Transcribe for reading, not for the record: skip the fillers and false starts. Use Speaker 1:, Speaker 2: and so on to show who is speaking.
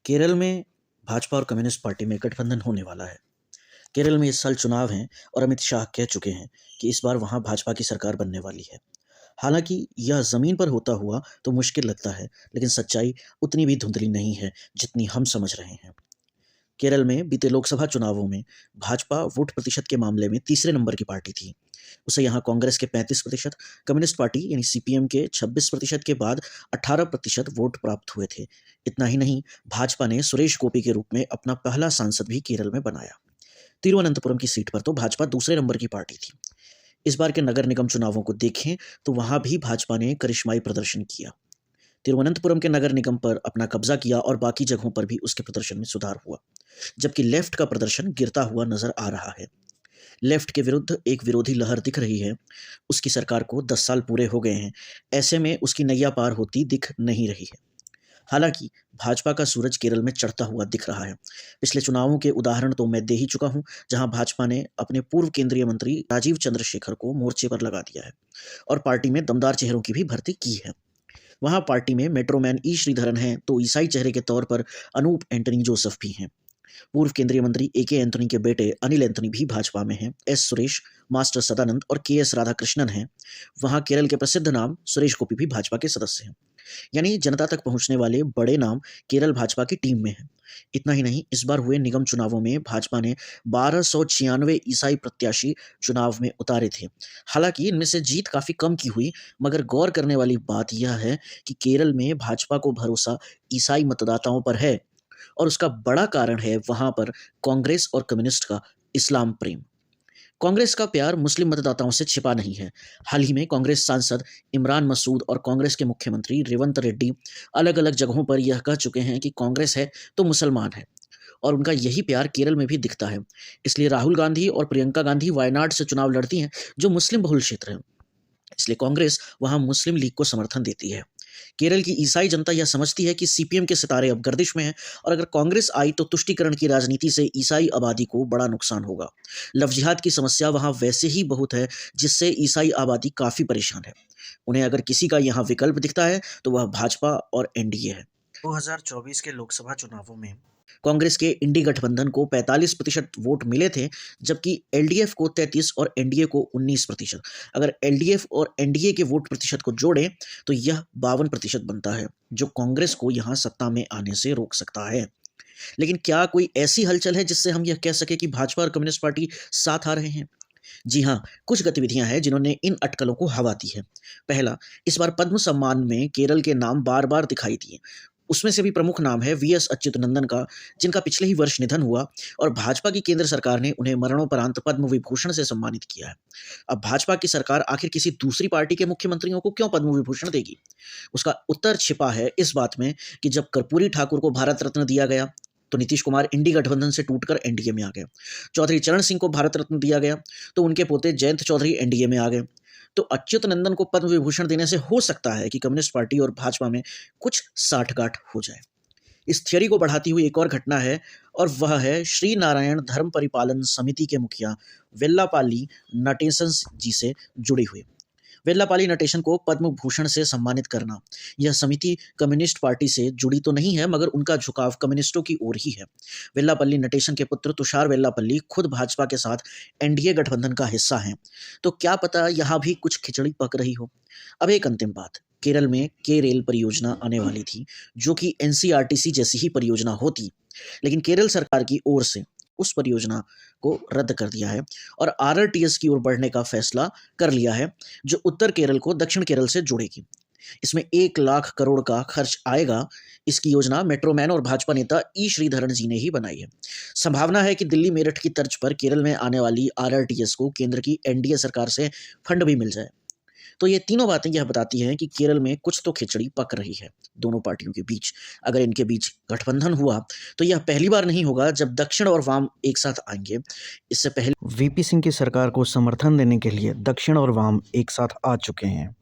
Speaker 1: केरल में भाजपा और communist party में गठबंधन होने वाला है। केरल में इस साल चुनाव हैं और अमित शाह कह चुके हैं कि इस बार वहां भाजपा की सरकार बनने वाली है। हालांकि यह जमीन पर होता हुआ तो मुश्किल लगता है, लेकिन सच्चाई उतनी भी धुंधली नहीं है जितनी हम समझ रहे हैं। केरल में बीते लोकसभा चुनावों में भाजपा वोट प्रतिशत के मामले में तीसरे नंबर की पार्टी थी। उसे यहाँ कांग्रेस के 35%, कम्युनिस्ट पार्टी यानी सीपीएम के 26% के बाद 18% वोट प्राप्त हुए थे। इतना ही नहीं, भाजपा ने सुरेश गोपी के रूप में अपना पहला सांसद भी केरल में बनाया। तिरुवनंतपुरम की सीट पर तो भाजपा दूसरे नंबर की पार्टी थी। इस बार के नगर निगम चुनावों को देखें तो वहां भी भाजपा ने करिश्माई प्रदर्शन किया। तिरुवनंतपुरम के नगर निगम पर अपना कब्जा किया और बाकी जगहों पर भी उसके प्रदर्शन में सुधार हुआ, जबकि लेफ्ट का प्रदर्शन गिरता हुआ नजर आ रहा है। लेफ्ट के विरुद्ध एक विरोधी लहर दिख रही है। उसकी सरकार को 10 साल पूरे हो गए हैं। ऐसे में उसकी नैया पार होती दिख नहीं रही है। हालांकि भाजपा का सूरज केरल में चढ़ता हुआ दिख रहा है। पिछले चुनावों के उदाहरण तो मैं दे ही चुका हूं, जहां भाजपा ने अपने पूर्व केंद्रीय मंत्री राजीव चंद्रशेखर को मोर्चे पर लगा दिया है और पार्टी में दमदार चेहरों की भी भर्ती की है। वहां पार्टी में मेट्रोमैन ई श्रीधरन हैं, तो ईसाई चेहरे के तौर पर अनूप एंटनी जोसेफ भी हैं। पूर्व केंद्रीय मंत्री ए के एंथनी के बेटे अनिल एंथनी भी भाजपा में हैं। एस सुरेश, मास्टर सदानंद और के एस राधाकृष्णन हैं। वहां केरल के प्रसिद्ध नाम सुरेश गोपी भी भाजपा के सदस्य हैं। यानी जनता तक पहुंचने वाले बड़े नाम केरल भाजपा की टीम में हैं। इतना ही नहीं, इस बार हुए निगम चुनावों में भाजपा ने 1296 ईसाई प्रत्याशी चुनाव में उतारे थे। हालांकि इनमें से जीत काफी कम की हुई, मगर गौर करने वाली बात यह है कि केरल में भाजपा को भरोसा ईसाई मतदाताओं पर है और उसका बड़ा कारण है वहां पर कांग्रेस और कम्युनिस्ट का इस्लाम प्रेम। कांग्रेस का प्यार मुस्लिम मतदाताओं से छिपा नहीं है। हाल ही में कांग्रेस सांसद इमरान मसूद और कांग्रेस के मुख्यमंत्री रेवंत रेड्डी अलग अलग जगहों पर यह कह चुके हैं कि कांग्रेस है तो मुसलमान है, और उनका यही प्यार केरल में भी दिखता है। इसलिए राहुल गांधी और प्रियंका गांधी वायनाड से चुनाव लड़ती हैं, जो मुस्लिम बहुल क्षेत्र है। इसलिए कांग्रेस वहां मुस्लिम लीग को समर्थन देती है। केरल की ईसाई जनता यह समझती है कि सीपीएम के सितारे अब गर्दिश में हैं, और अगर कांग्रेस आई तो तुष्टीकरण की राजनीति से ईसाई आबादी को बड़ा नुकसान होगा। लव जिहाद की समस्या वहां वैसे ही बहुत है, जिससे ईसाई आबादी काफी परेशान है। उन्हें अगर किसी का यहाँ विकल्प दिखता है तो वह भाजपा और एनडीए है। 2024 के लोकसभा चुनावों में कांग्रेस के इंडी गठबंधन को 45% वोट मिले थे, जबकि एलडीएफ को 33 और एनडीए को 19%। अगर एलडीएफ और एनडीए के वोट प्रतिशत को जोड़ें तो यह 52% बनता है, जो कांग्रेस को यहां सत्ता में आने से रोक सकता है। लेकिन क्या कोई ऐसी हलचल है जिससे हम यह कह सके कि भाजपा और कम्युनिस्ट पार्टी साथ आ रहे हैं? जी हाँ, कुछ गतिविधियां हैं जिन्होंने इन अटकलों को हवा दी है। पहला, इस बार पद्म सम्मान में केरल के नाम बार बार दिखाई दिए। उसमें से भी प्रमुख नाम है वीएस अच्युतनंदन का, जिनका पिछले ही वर्ष निधन हुआ और भाजपा की केंद्र सरकार ने उन्हें मरणोपरांत पद्म विभूषण से सम्मानित किया है। अब भाजपा की सरकार आखिर किसी दूसरी पार्टी के मुख्यमंत्रियों को क्यों पद्म विभूषण देगी? उसका उत्तर छिपा है इस बात में कि जब कर्पूरी ठाकुर को भारत रत्न दिया गया तो नीतीश कुमार इंडी गठबंधन से टूटकर एनडीए में आ गए। चौधरी चरण सिंह को भारत रत्न दिया गया तो उनके पोते जयंत चौधरी एनडीए में आ गए। तो अच्युतनंदन को पद्म विभूषण देने से हो सकता है कि कम्युनिस्ट पार्टी और भाजपा में कुछ साठगांठ हो जाए। इस थियरी को बढ़ाती हुई एक और घटना है, और वह है श्री नारायण धर्म परिपालन समिति के मुखिया वेल्लापाली नटेशन जी से जुड़ी हुई। वेल्लापाली नटेशन को पद्म भूषण से सम्मानित करना, यह समिति कम्युनिस्ट पार्टी से जुड़ी तो नहीं है, मगर उनका झुकाव कम्युनिस्टों की ओर ही है। वेल्लापल्ली नटेशन के पुत्र तुषार वेल्लापल्ली खुद भाजपा के साथ एनडीए गठबंधन का हिस्सा हैं। तो क्या पता यहाँ भी कुछ खिचड़ी पक रही हो। अब एक अंतिम बात, केरल में के रेल परियोजना आने वाली थी, जो कि एनसीआरटीसी जैसी ही परियोजना होती, लेकिन केरल सरकार की ओर से उस परियोजना को रद्द कर दिया है और आरआरटीएस की ओर बढ़ने का फैसला कर लिया है, जो उत्तर केरल को दक्षिण केरल से जोड़ेगी। इसमें 1 लाख करोड़ का खर्च आएगा। इसकी योजना मेट्रोमैन और भाजपा नेता ई श्रीधरन जी ने ही बनाई है। संभावना है कि दिल्ली मेरठ की तर्ज पर केरल में आने वाली आरआरटीएस को केंद्र की एनडीए सरकार से फंड भी मिल जाए। तो ये तीनों बातें यह बताती हैं कि केरल में कुछ तो खिचड़ी पक रही है दोनों पार्टियों के बीच। अगर इनके बीच गठबंधन हुआ तो यह पहली बार नहीं होगा जब दक्षिण और वाम एक साथ आएंगे। इससे पहले वीपी सिंह की सरकार को समर्थन देने के लिए दक्षिण और वाम एक साथ आ चुके हैं।